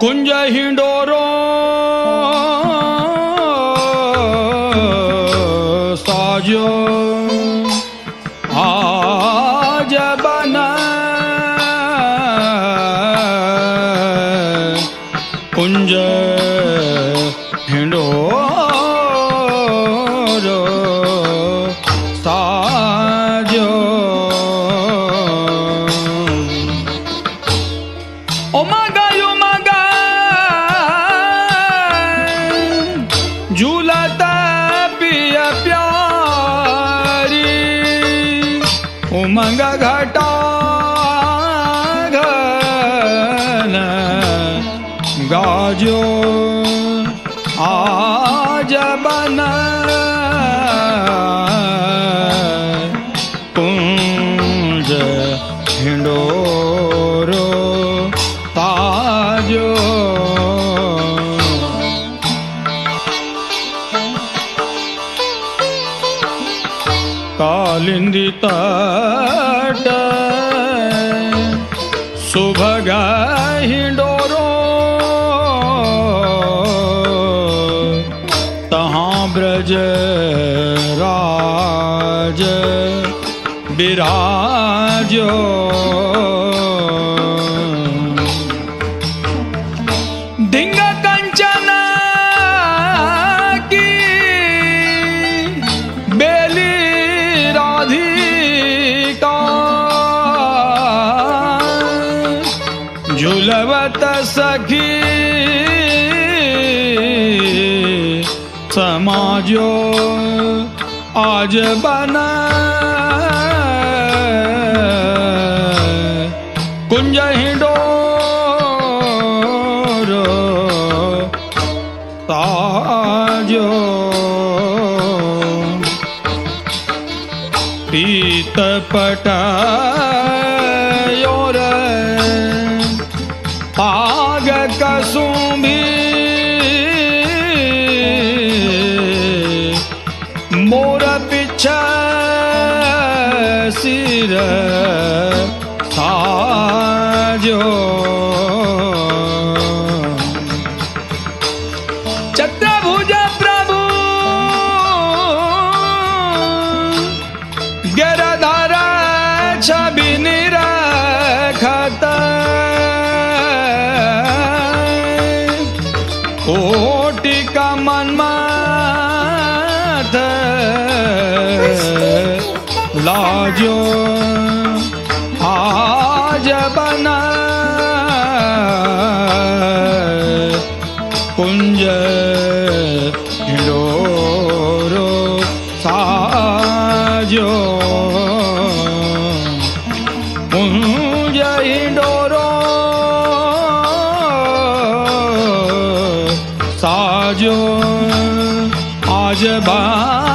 कुंज हिंडोरो साजो आज बना कुंज हिंडोरो साजो उमगा उमगा झूलता पिया प्यारी उमंग घटा घन गाजो आज बना कुंज हिंडोरो ताजो कालिंदी तट सुभगा हिंडोरो तहाँ ब्रज राज बिराजो डिंग कंचन की बेली राधिका झुलवत सखी समाजो आज बना कुंज हिंडोरो ताजो पीत पटायोर पाग कसुंभी मोर पिछा सिर साजो चतुर्भुज प्रभु गिरधर छवि निरखत कोटि का मन्मथ लाजो आज बना कुंज हिंडोरो साजो कुंज हिंडोरो साजो आज बना